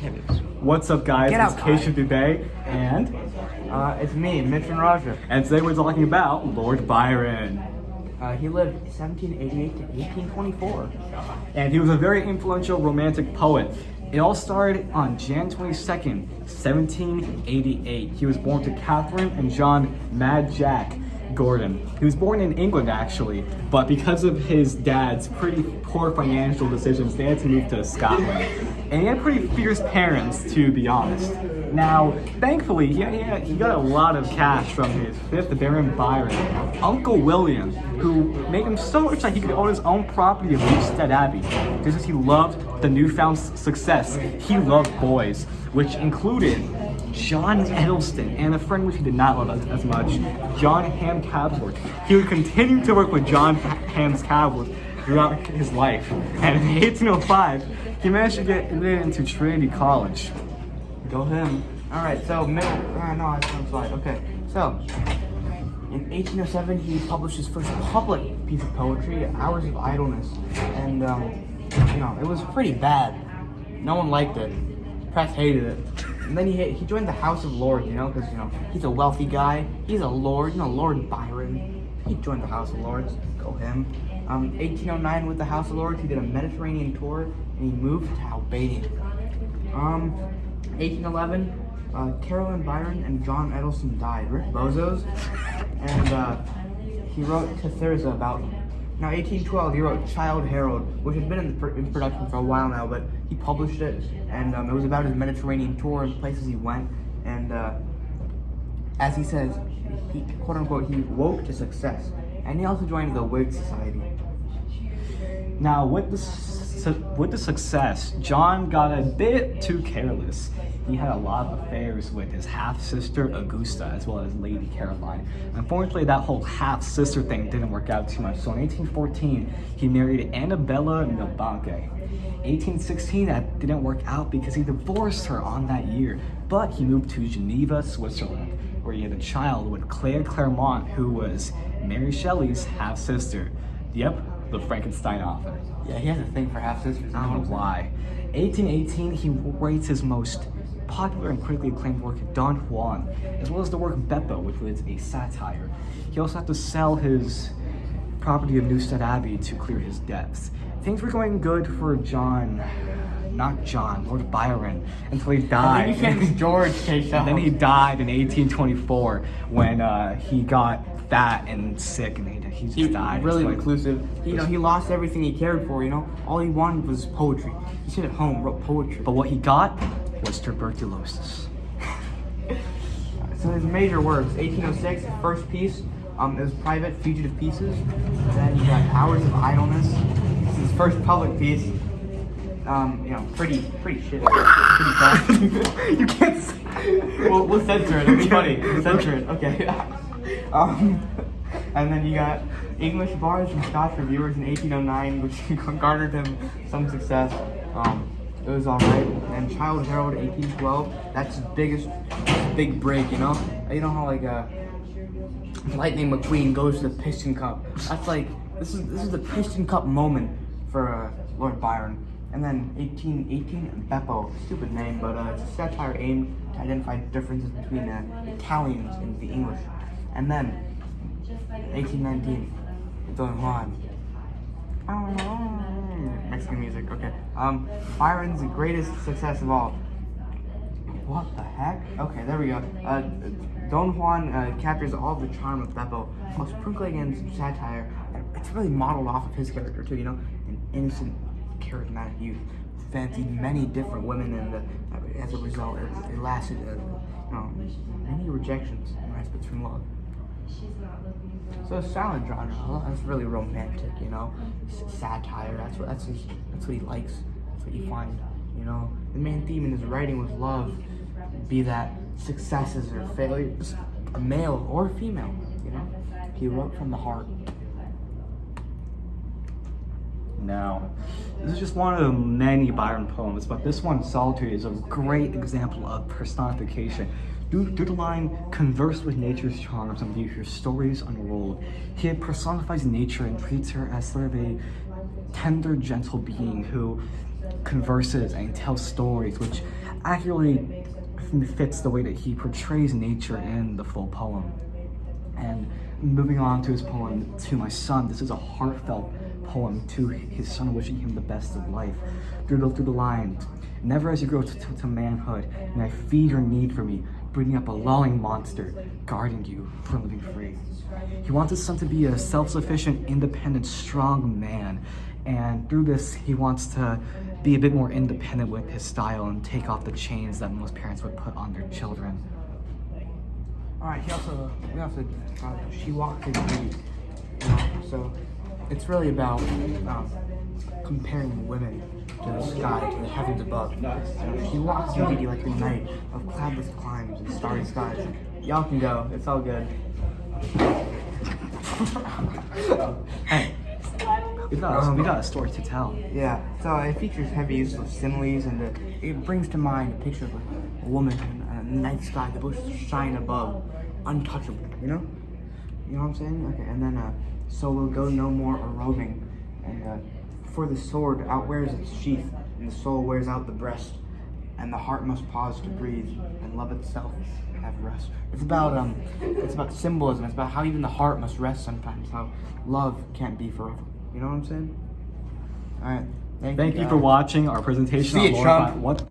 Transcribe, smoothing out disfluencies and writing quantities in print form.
What's up, guys? Get It's out, Keisha Dubé, and It's me, Mitch and Roger. today we're talking about Lord Byron. He lived 1788 to 1824. And he was a very influential romantic poet. It all started on Jan 22nd, 1788. He was born to Catherine and John Mad Jack Gordon. He was born in England, actually, but because of his dad's pretty poor financial decisions, they had to move to Scotland. And he had pretty fierce parents, to be honest. Now, thankfully, he got a lot of cash from his fifth Baron Byron, Uncle William, who made him so rich that he could own his own property of Newstead Abbey. Just as he loved the newfound success, he loved boys, which included John Edelston and a friend which he did not love as much, John Ham Cabsworth. He would continue to work with John Ham's Cabsworth throughout his life. And in 1805, he managed to get admitted into Trinity College. Go him. Alright, so no, that's on slide. Okay, so in 1807 he published his first public piece of poetry, Hours of Idleness, and it was pretty bad. No one liked it. Press hated it. And then he joined the House of Lords, because he's a wealthy guy. He's a lord, Lord Byron. He joined the House of Lords. Go him. 1809 with the House of Lords, he did a Mediterranean tour and he moved to Albania. 1811, Carolyn Byron and John Edelston died. Rip bozos. And he wrote to Thirza about them. Now, 1812, he wrote Childe Harold, which had been in production for a while now, but he published it, and it was about his Mediterranean tour and places he went. And as he says, he, quote unquote, he woke to success. And he also joined the Whig Society. Now, with the success, John got a bit too careless. He had a lot of affairs with his half-sister Augusta as well as Lady Caroline. Unfortunately, that whole half-sister thing didn't work out too much. So in 1814, he married Annabella Milbanke. 1816, that didn't work out because he divorced her on that year. But he moved to Geneva, Switzerland, where he had a child with Claire Claremont, who was Mary Shelley's half-sister. Yep, the Frankenstein author. Yeah, he has a thing for half-sisters. I don't know why. 1818, he writes his most popular and critically acclaimed work, Don Juan, as well as the work Beppo, which was a satire. He also had to sell his property of Newstead Abbey to clear his debts. Things were going good for Lord Byron, until he died. George And then he died in 1824 when he got fat and sick, and he just died. Really reclusive. He lost everything he cared for. All he wanted was poetry. He stayed at home, wrote poetry. But what he got was tuberculosis. So his major works: 1806, the first piece, it was private, fugitive pieces. Then you got Hours of Idleness. This is his first public piece. Pretty shit. Pretty bad. You can't say. We'll censor it. It'll be funny. We'll censor it. Okay. And then you got English Bards and Scotch Reviewers in 1809, which garnered him some success. It was alright. And Childe Harold 1812, that's his big break, You know how Lightning McQueen goes to the Piston Cup. That's this is the Piston Cup moment for Lord Byron. And then 1818, Beppo, stupid name, but it's a satire aimed to identify differences between the Italians and the English. And then 1819, Don Juan. Mexican music, okay. Byron's greatest success of all. What the heck? Okay, there we go. Don Juan captures all the charm of Beppo while sprinkling in some satire. It's really modeled off of his character too, an innocent, charismatic youth who fancied many different women, and as a result, it lasted many rejections in Rasputin love. So silent genre, that's really romantic, satire. That's what he likes. That's what you find, The main theme in his writing was love, be that successes or failures, a male or female. He wrote from the heart. Now, this is just one of the many Byron poems, but this one, Solitude, is a great example of personification. Due to the line, converse with nature's charms and view her stories unrolled, he personifies nature and treats her as sort of a tender, gentle being who converses and he tells stories, which accurately fits the way that he portrays nature in the full poem. And moving on to his poem, To My Son, this is a heartfelt poem to his son, wishing him the best of life. Through the lines, never as you grow to manhood, and I feed your need for me, bringing up a lulling monster, guarding you from living free. He wants his son to be a self-sufficient, independent, strong man. And through this, he wants to be a bit more independent with his style and take off the chains that most parents would put on their children. All right. She walked in beauty. So it's really about comparing women to the sky, to the heavens above. She walks in beauty like the night of cloudless climes and starry skies. Y'all can go. It's all good. Hey, we got a story to tell. Yeah, so it features heavy use of similes, and it brings to mind a picture of a woman in a night sky, the bushes shine above, untouchable, you know? You know what I'm saying? Okay, and then, so we'll go no more a roving, and for the sword outwears its sheath, and the soul wears out the breast, and the heart must pause to breathe, and love itself have rest. It's about symbolism. It's about how even the heart must rest sometimes, how love can't be forever. You know what I'm saying? All right. Thank you for watching our presentation See on you, Lord chump. What